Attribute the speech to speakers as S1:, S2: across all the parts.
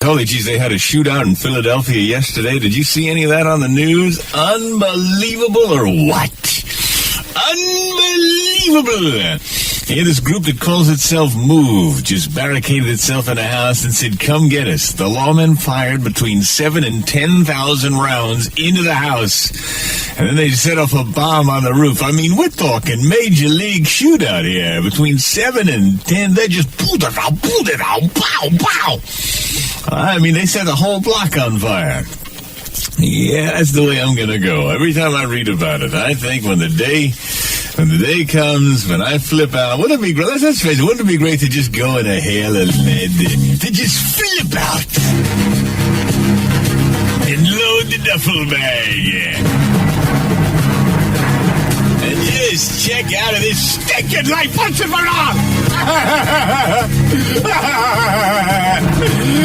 S1: Holy jeez, they had a shootout in Philadelphia yesterday. Did you see any of that on the news? Unbelievable or what? Unbelievable! Yeah, this group that calls itself Move just barricaded itself in a house and said, come get us. The lawmen fired between 7,000 and 10,000 rounds into the house. And then they set off a bomb on the roof. I mean, we're talking major league shootout here. Between 7 and 10, they just pulled it out, pow, pow. I mean, they set the whole block on fire. Yeah, that's the way I'm going to go. Every time I read about it, I think when the day comes, when I flip out, wouldn't it be great? Let's face it, wouldn't it be great to just go in a hail of lead, to just flip out and load the duffel bag and just check out of this stinking life once and for all.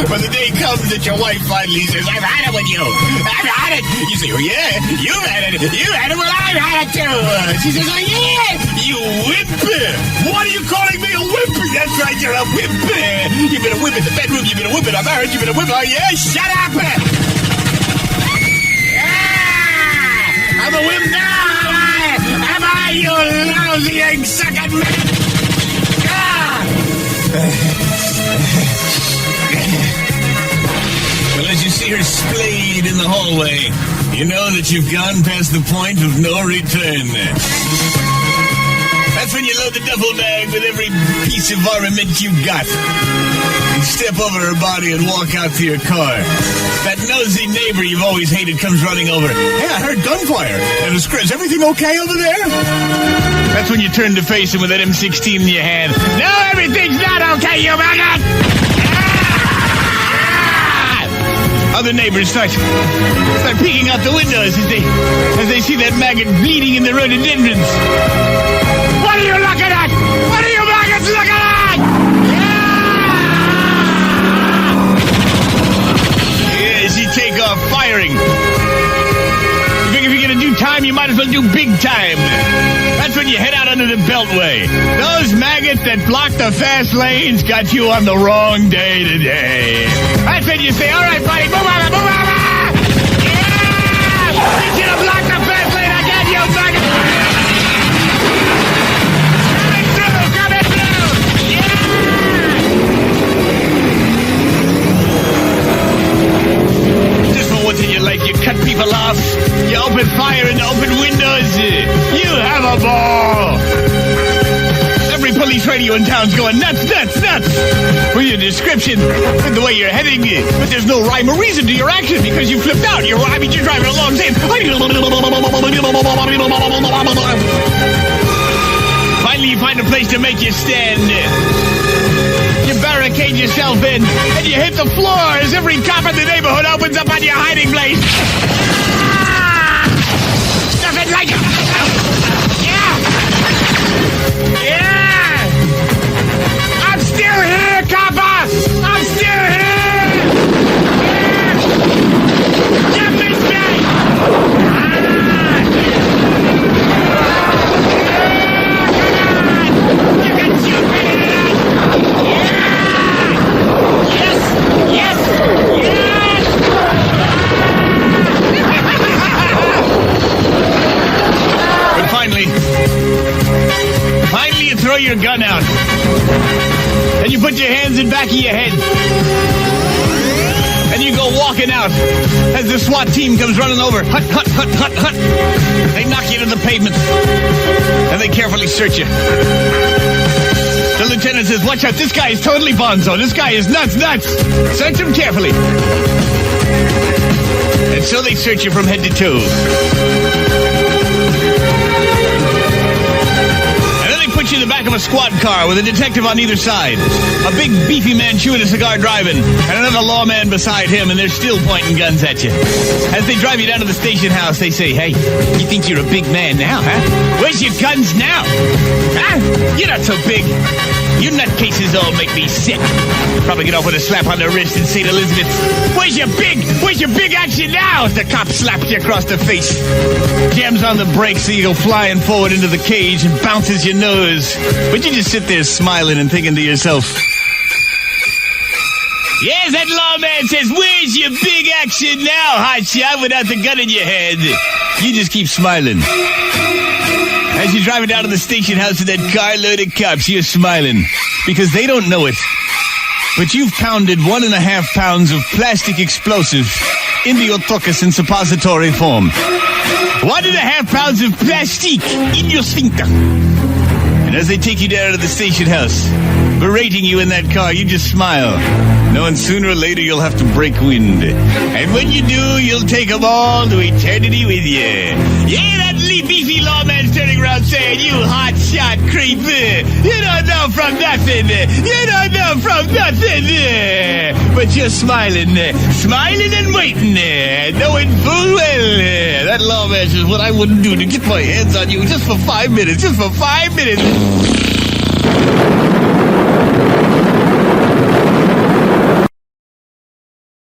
S1: When the day comes that your wife finally says, I've had it with you. I've had it. You say, oh, yeah, you've had it. You had it. Well, I've had it, too. She says, oh, yeah, you whip. What are you calling me a whip? That's right, you're a whip. You've been a whip in the bedroom. You've been a whip in a marriage. You've been a whip. Oh, yeah, shut up. Yeah, I'm a whip now. Am I, you lousy egg-sucking man? Well, as you see her splayed in the hallway, you know that you've gone past the point of no return. That's when you load the duffel bag with every piece of armament you got. You step over her body and walk out to your car. That nosy neighbor you've always hated comes running over. Hey, I heard gunfire. And is everything okay over there? That's when you turn to face him with that M16 in your hand. No, everything's not okay, you maggot! Other neighbors start peeking out the windows as they see that maggot bleeding in the rhododendrons. What are you looking at? What are you maggots looking at? Yeah! Yes, you take off firing. You figure if you're going to do time, you might as well do big time. That's when you head out under the Beltway. Those maggots that block the fast lanes got you on the wrong day today. That's when you say, all right, buddy, move on, move on. Yeah! You should have blocked the fast lane again, you maggot. Coming through. Yeah! Just for once in your life, you cut people off. You open fire in the open windows. You have a ball. Every police radio in town's going nuts with your description and the way you're heading. But there's no rhyme or reason to your action because you flipped out. You're driving along saying... Finally, you find a place to make you stand. You barricade yourself in and you hit the floor as every cop in the neighborhood opens up on your hiding place. Nothing like it. Yeah! I'm still here, copper! I'm still here! Yeah! Give me space! You can shoot me! Yeah! Yes! Yes! Yes! But finally, you throw your gun out. And you put your hands in back of your head. And you go walking out as the SWAT team comes running over. Hut, hut, hut, hut, hut. They knock you to the pavement. And they carefully search you. The lieutenant says, watch out, this guy is totally bonzo. This guy is nuts. Search him carefully. And so they search you from head to toe. Put you in the back of a squad car with a detective on either side, a big beefy man chewing a cigar driving, and another lawman beside him, and they're still pointing guns at you. As they drive you down to the station house, they say, hey, you think you're a big man now, huh? Where's your guns now? Huh? You're not so big. You nutcases all make me sick. Probably get off with a slap on the wrist in St. Elizabeth. Where's your big action now? As the cop slaps you across the face. Jams on the brakes so you go flying forward into the cage and bounces your nose. But you just sit there smiling and thinking to yourself, Yes, that lawman says, where's your big action now, hotshot, without the gun in your head? You just keep smiling. As you're driving down to the station house with that carload of cops, you're smiling. Because they don't know it. But you've pounded 1.5 pounds of plastic explosive into your tuchus in suppository form. 1.5 pounds of plastic in your sphincter. And as they take you down to the station house, berating you in that car, you just smile, knowing sooner or later you'll have to break wind. And when you do, you'll take them all to eternity with you. Yeah, that beefy lawman's turning around saying, you hotshot creep, you don't know from nothing, you don't know from nothing. But you're smiling and waiting, knowing full well that lawman says, what I wouldn't do to get my hands on you just for 5 minutes, just for 5 minutes.